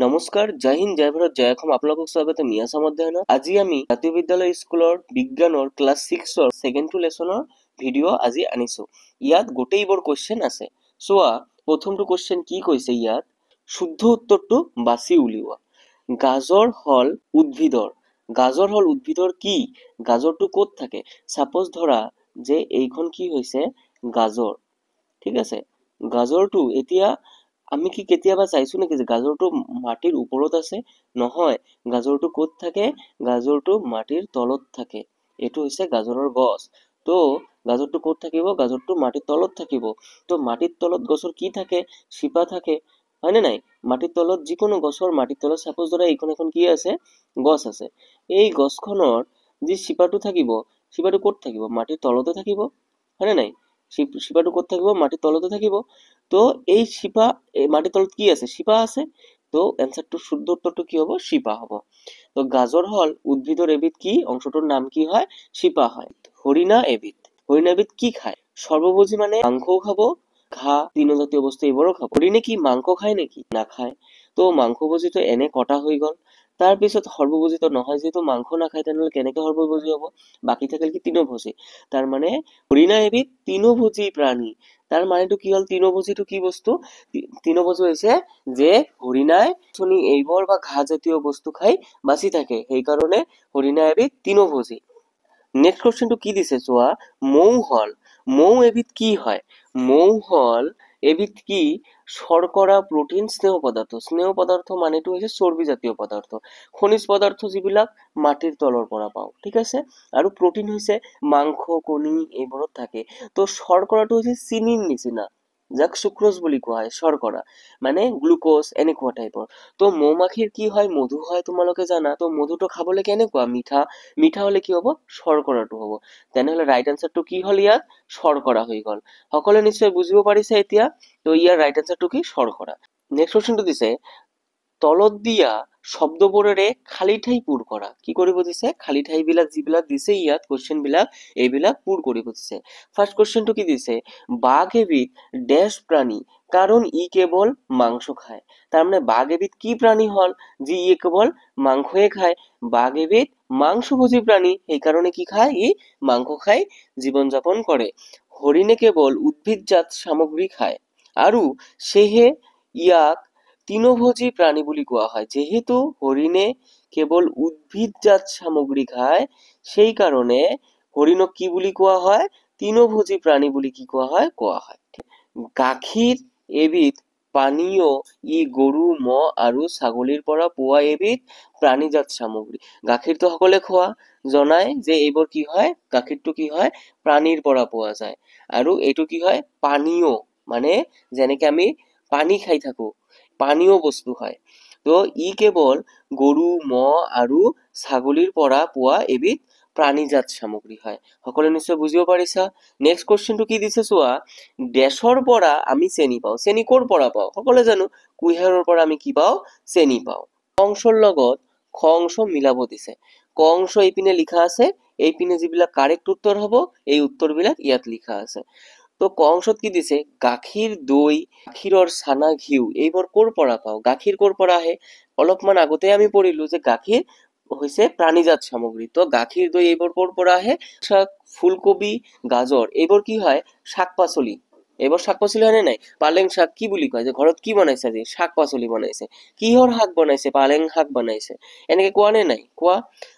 নমস্কাৰ, জয় হিন্দ, জয় ভাৰত, জয় অসম। আপোনালোকক স্বাগতম মিয়াছাম অধ্যয়নত। আজি আমি জাতীয় বিদ্যালয় স্কুলৰ বিজ্ঞানৰ ক্লাছ 6ৰ ছেকেণ্ড টু লেচনৰ ভিডিঅ' আজি আনিছো। ইয়াত গোটেইবোৰ কুৱেশ্যন আছে। চোৱা, প্ৰথমটো কুৱেশ্যন কি কৈছে ইয়াত, শুদ্ধ উত্তৰটো বাছি উলিওৱা। গাজৰ হল উদ্ভিদৰ। গাজৰ হল উদ্ভিদৰ কি? গাজৰটো ক'ত থাকে? সাপোজ ধৰা যে এইখন কি হৈছে গাজৰ, ঠিক আছে। গাজৰটো এতিয়া আমি কি কেতিয়াবা চাইছো নেকি যে গাজৰটো মাটিৰ ওপৰত আছে? নহয়, গাজৰটো ক'ত থাকে? গাজৰটো মাটিৰ তলত থাকে। এইটো হৈছে গাজৰৰ গছ। তো গাজৰটো ক'ত থাকিব? গাজৰটো মাটিৰ তলত থাকিব। তো মাটিৰ তলত গছৰ কি থাকে? শিপা থাকে, হয়নে নাই? মাটিৰ তলত যিকোনো গছৰ মাটিৰ তলত সাপোজ ধৰা এইখন এখন কি আছে? গছ আছে। এই গছখনৰ যি শিপাটো থাকিব, শিপাটো ক'ত থাকিব? মাটিৰ তলতে থাকিব, হয়নে নাই? শিপাটো ক'ত থাকিব? মাটিৰ তলতে থাকিব। তো এই শিপা মাটিৰ তলত কি আছে? শিপা আছে। তো এনসাৰটো শুদ্ধ উত্তৰটো কি হ'ব? শিপা হ'ব। তো গাজৰ হল উদ্ভিদৰ এবিধ কি? অংশটোৰ নাম কি হয়? শিপা হয়। হৰিণা এবিধ। হৰিণা এবিধ কি খায়? সৰ্বভোজী মানে মাংসও খাব, ঘাঁহ তৃণজাতীয় বস্তু এইবোৰো খাব। হৰিণে কি মাংস খায় নেকি? নাখায়। তো মাংসভোজী তো এনে কটা হৈ গ'ল। তাৰপিছত সৰ্বভোজী তো নহয়, যেহেতু মাংস নাখায় তেনেহ'লে কেনেকে সৰ্বভোজী হ'ব? বাকী থাকিল কি তৃণভোজী। তাৰ মানে হৰিণা এবিধ তৃণভোজী প্ৰাণী। তাৰ মানেটো কি হ'ল? তৃণভোজীটো কি বস্তু? তৃণভোজী হৈছে যে হৰিণাই এইবোৰ বা ঘাঁহ জাতীয় বস্তু খাই বাচি থাকে, সেইকাৰণে হৰিণা এবিধ তৃণভোজী। নেক্সট কোৱেশ্চনটো কি দিছে চোৱা, মৌ হল। মৌ এবিধ কি হয়? মৌ হল এবিধ কি? শৰ্কৰা, প্ৰটিন, স্নেহ পদাৰ্থ। স্নেহ পদাৰ্থ মানেটো হৈছে চৰ্বি জাতীয় পদাৰ্থ। খনিজ পদাৰ্থ যিবিলাক মাটিৰ তলৰ পৰা পাওঁ, ঠিক আছে। আৰু প্ৰটিন হৈছে মাংস, কণী এইবোৰত থাকে। তো শৰ্কৰাটো হৈছে চিনিৰ নিচিনা, যাক সুক্ৰোজ বুলি কোৱা হয়। শৰ্কৰা মানে গ্লুকোজ এনেকুৱা টাইপৰ। তো মৌমাখিৰ কি হয়? মধু হয়, তোমালোকে জানা। তো মধুটো খাবলৈ কেনেকুৱা? মিঠা। মিঠা হলে কি হ'ব? শৰ্কৰাটো হ'ব। তেনেহলে ৰাইট আনসাৰটো কি হল? ইয়াত শৰ্কৰা হৈ গল। সকলোৱে নিশ্চয় বুজিব পাৰিছে এতিয়া। তো ইয়াৰ ৰাইট আনসাৰটো কি? শৰ্কৰা। নেক্সট কোৱেশ্চনটো দিছে, তলত দিয়া শব্দবোৰেৰে খালী ঠাই পূৰ কৰা। কি কৰিব দিছে? খালী ঠাই বিলাক যিবিলাক দিছে ইয়াত কুৱেশ্চন বিলাক, এইবিলাক পূৰ কৰিব দিছে। ফাৰ্ষ্ট কুৱেশ্চনটো কি দিছে, বাঘ এবিধ ড্যাশ প্ৰাণী কারণ ই কেবল মাংস খায়। তার মানে বাঘ এবিধ কি প্রাণী হল? যে ই কেবল মাংসই খায়। বাঘ এবিধ মাংসভোজী প্রাণী, এই কারণে কি খায়? ই মাংস খাই জীৱন যাপন কৰে। হৰিণে কেৱল উদ্ভিদজাত সামগ্ৰী খায় আৰু সেয়ে ইয়াক তৃণভোজী প্ৰাণী বুলি কোৱা হয়। যেহেতু হৰিণে কেৱল উদ্ভিদজাত সামগ্ৰী খায়, সেই কাৰণে হৰিণক কি বুলি কোৱা হয়? তৃণভোজী প্ৰাণী বুলি কি কোৱা হয়? কোৱা হয়। গাখীৰ এবিধ পানীয়, ই গৰু, ম'হ আৰু ছাগলীৰ পৰা পোৱা এবিধ প্ৰাণীজাত সামগ্ৰী। গাখীৰটো সকলোৱে খোৱা জনাই যে এইবোৰ কি হয়? গাখীৰটো কি হয়? প্ৰাণীৰ পৰা পোৱা যায়। আৰু এইটো কি হয়? পানীয় মানে যেনেকে আমি পানী খাই থাকো, পানীয় বস্তু হয়। তো ই কেৱল গৰু, ম'হ আৰু ছাগলীৰ পৰা পোৱা এবিধ প্ৰাণীজাত সামগ্ৰী হয়। সকলোৱে নিশ্চয় বুজিব পাৰিছা। নেক্সট কুৱেশ্চনটো কি দিছে চোৱা, ড্যাশৰ পৰা আমি চেনি পাওঁ। চেনি ক'ৰ পৰা পাওঁ? সকলোৱে জানো, কুঁহিয়াৰৰ পৰা আমি কি পাওঁ? চেনি পাওঁ। ক অংশৰ লগত খ অংশ মিলাব দিছে। ক অংশ এইপিনে লিখা আছে, এইপিনে যিবিলাক কাৰেক্ট উত্তৰ হ'ব এই উত্তৰবিলাক ইয়াত লিখা আছে। তো ক অংশত কি দিছে, গাখীৰ, দৈ, গাখীৰৰ চানা, ঘিউ এইবোৰ ক'ৰ পৰা পাওঁ? গাখীৰ ক'ৰ পৰা আহে? অলপমান আগতে আমি পঢ়িলো যে গাখীৰ হৈছে প্ৰাণীজাত সামগ্ৰী। তো গাখীৰ, দৈ এইবোৰ ক'ৰ পৰা আহে? শাক, ফুলকবি, গাজৰ এইবোৰ কি হয়? শাক পাচলি। এইবোৰ শাক পাচলি হয়নে নাই? পালেং শাক কি বুলি কয়? যে ঘৰত কি বনাইছে আজি? শাক পাচলি বনাইছে। কিহৰ শাক বনাইছে? পালেং শাক বনাইছে। এনেকে কোৱা নে নাই? কোৱা।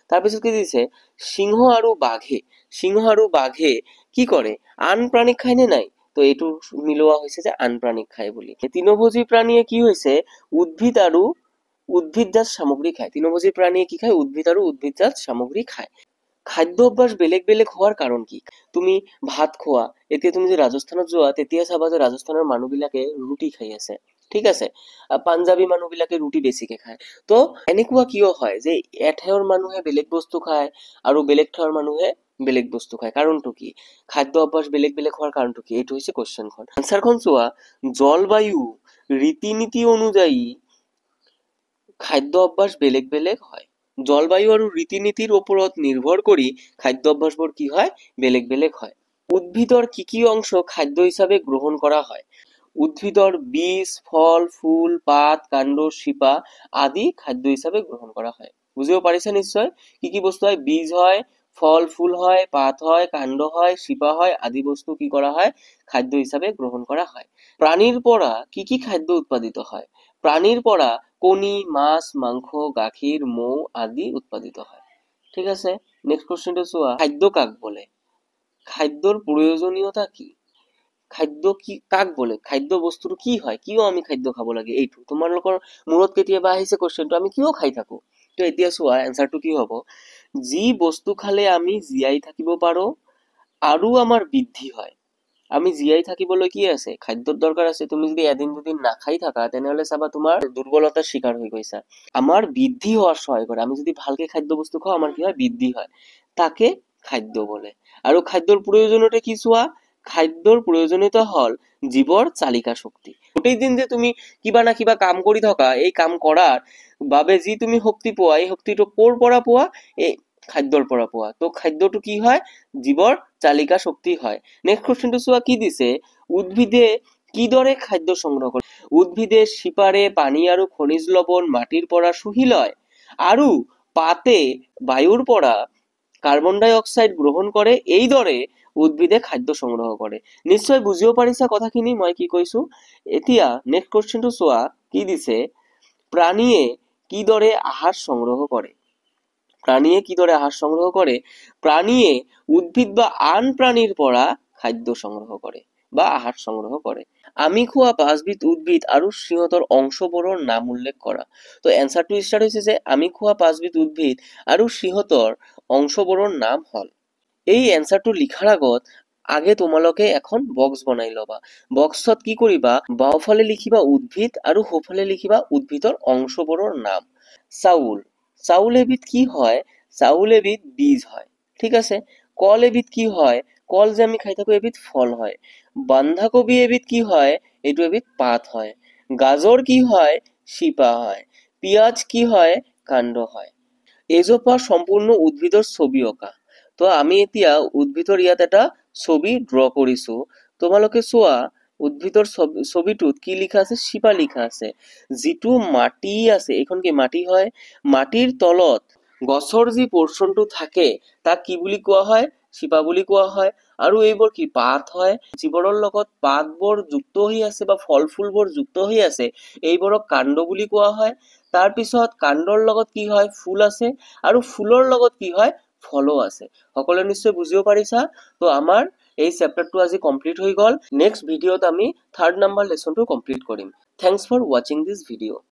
তাৰপিছত কি দিছে, সিংহ আৰু বাঘে। সিংহ আৰু বাঘে কি কৰে? আন প্ৰাণীক খায় নে নাই? তো এইটো মিলোৱা হৈছে যে আন প্ৰাণীক খায় বুলি। তৃণভোজী প্ৰাণীয়ে কি হৈছে? উদ্ভিদ আৰু উদ্ভিদজাত সামগ্ৰী খায়। তৃণভোজী প্ৰাণীয়ে কি খায়? উদ্ভিদ আৰু উদ্ভিদজাত সামগ্ৰী খায়। খাদ্য অভ্যাস বেলেগ বেলেগ হোৱাৰ কাৰণ কি? তুমি ভাত খোৱা, এতিয়া তুমি যে ৰাজস্থানত যোৱা তেতিয়া চাবা যে ৰাজস্থানৰ মানুহবিলাকে ৰুটি খাই আছে, ঠিক আছে। পাঞ্জাবী মানুহবিলাকে ৰুটি বেছিকে খায়। তো এনেকুৱা কিয় হয় যে এঠাইৰ মানুহে বেলেগ বস্তু খায় আৰু বেলেগ ঠাইৰ মানুহে বেলেগ বস্তু খায়? কাৰণটো কি? খাদ্য অভ্যাস বেলেগ বেলেগ হোৱাৰ কাৰণটো কি? এইটো হৈছে কোৱেশ্চনখন। আনসাৰখন চোৱা, জলবায়ু ৰীতি নীতি অনুযায়ী খাদ্য অভ্যাস বেলেগ বেলেগ হয়। জলবায়ু আৰু ৰীতি নীতিৰ ওপৰত নিৰ্ভৰ কৰি খাদ্য অভ্যাসবোৰ কি হয়? বেলেগ বেলেগ হয়। উদ্ভিদৰ কি কি অংশ খাদ্য হিসাবে গ্ৰহণ কৰা হয়? উদ্ভিদৰ বীজ, ফল, ফুল, পাত, কাণ্ড, শিপা আদি খাদ্য হিচাপে গ্ৰহণ কৰা হয়। বুঝিব পাৰিছে নিশ্চয় কি কি বস্তু হয়? বীজ হয়, ফল ফুল হয়, পাত হয়, কাণ্ড হয়, শিপা হয় আদি বস্তু কি করা হয়? খাদ্য হিসাবে গ্রহণ করা হয়। প্রাণীর পৰা কি কি খাদ্য উৎপাদিত হয়? প্ৰাণীৰ পৰা কণী, মাছ, মাংস, গাখীৰ, মৌ আদি উৎপাদিত হয়। ঠিক আছে, নেক্সট কোশ্চেনটো চোৱা, খাদ্য কাক বলে? খাদ্যৰ প্ৰয়োজনীয়তা কি? খাদ্য কি কাক বলে? খাদ্য বস্তুটো কি হয়? কিয় আমি খাদ্য খাব লাগে? এইটো তোমালোকৰ মূৰত কেতিয়াবা আহিছে কোশ্চেনটো, আমি কিয় খাই থাকো? তো এতিয়া চোৱা এনসাৰটো কি হ'ব? যি বস্তু খালে আমি জীয়াই থাকিব পাৰো আৰু আমাৰ বৃদ্ধি হয়। আমি জীয়াই থাকিবলৈ কি আছে? খাদ্যৰ দৰকাৰ আছে। তুমি যদি এদিন দুদিন নাখাই থাকা তেনেহলে চাবা তোমাৰ দুৰ্বলতাৰ শিকাৰ হৈ গৈছা। আমাৰ বৃদ্ধি হওয়ার সহায় করে। আমি যদি ভালকে খাদ্য বস্তু খাও আমার কি হয়? বৃদ্ধি হয়। তাকে খাদ্য বলে। আৰু খাদ্যৰ প্ৰয়োজনীয়তা কি চোৱা? খাদ্যৰ প্ৰয়োজনীয়তা হল জীৱৰ চালিকা শক্তি। গোটেই দিন যে তুমি কিবা না কিবা কাম কৰি থকা, এই কাম কৰাৰ বাবে যি তুমি শক্তি পোৱা, এই শক্তিটো ক'ৰ পৰা পোৱা? এই খাদ্যৰ পৰা পোৱা। তো খাদ্যটো কি হয়? জীৱৰ চালিকা শক্তি হয়। নেক্সট কোশ্চেনটো চোৱা কি দিছে? উদ্ভিদে কিদৰে খাদ্য সংগ্ৰহ কৰে? উদ্ভিদে শিপাৰে পানী আৰু খনিজ লৱণ মাটিৰ পৰা শুহি লয় আৰু পাতে বায়ুৰ পৰা কাৰ্বন ডাই অক্সাইড গ্ৰহণ কৰে। এইদৰে উদ্ভিদে খাদ্য সংগ্ৰহ কৰে। নিশ্চয় বুজিব পাৰিছা কথাখিনি মই কি কৈছো। এতিয়া নেক্সট কোশ্চেনটো চোৱা কি দিছে? প্ৰাণীয়ে কিদৰে আহাৰ সংগ্ৰহ কৰে? প্ৰাণীয়ে কিদৰে আহাৰ সংগ্ৰহ কৰে? প্ৰাণীয়ে উদ্ভিদ বা আন প্ৰাণীৰ পৰা খাদ্য সংগ্ৰহ কৰে বা আহাৰ সংগ্ৰহ কৰে। আমি খোৱা পাঁচবিধ উদ্ভিদ আৰু সিহঁতৰ অংশবোৰৰ নাম উল্লেখ কৰা। তো এনসাৰটো স্টাৰ্ট হৈছে যে আমি খোৱা পাঁচবিধ উদ্ভিদ আৰু সিহঁতৰ অংশবোৰৰ নাম হল। এই এনসাৰটো লিখাৰ আগত আগে তোমালোকে এখন বক্স বনাই ল'বা। বক্সত কি কৰিবা? বাওঁফালে লিখিবা উদ্ভিদ আৰু সোঁফালে লিখিবা উদ্ভিদৰ অংশবোৰৰ নাম। চাউল, চাউল এবিধ কি হয়? চাউল এবিধ বীজ হয়। ঠিক আছে। কল এবিধ কি হয়? কল যে আমি খাই থাকো এবিধ ফল হয়। বন্ধাকবি এবিধ কি হয়? এইটো এবিধ পাত হয়। গাজৰ কি হয়? শিপা হয়। পিঁয়াজ কি হয়? কাণ্ড হয়। এজোপা সম্পূৰ্ণ উদ্ভিদৰ ছবি অঁকা। তো আমি এতিয়া উদ্ভিদৰ ইয়াত এটা ছবি ড্ৰ কৰিছো। তোমালোকে চোৱা উদ্ভিদৰ ছবিটোত কি লিখা আছে? শিপা লিখা আছে। যিটো মাটি আছে, এইখন কি মাটি হয়? মাটিৰ তলত গছৰ যি পোৰ্শনটো থাকে তাক কি বুলি কোৱা হয়? শিপা বুলি কোৱা হয়। আৰু এইবোৰ কি পাত হয়। যিবোৰৰ লগত পাতবোৰ যুক্ত হৈ আছে বা ফল ফুলবোৰ যুক্ত হৈ আছে এইবোৰক কাণ্ড বুলি কোৱা হয়। তাৰ পিছত কাণ্ডৰ লগত কি হয়? ফুল আছে আৰু ফুলৰ লগত কি হয়? ফলো আছে। সকলোৱে নিশ্চয় বুজিব পাৰিছা। তো আমাৰ এই চেপ্টাৰটো আজি কমপ্লিট হৈ গ'ল। নেক্সট ভিডিঅ'ত আমি 3rd নাম্বাৰ লেসনটো কমপ্লিট কৰিম। Thanks for watching this video'.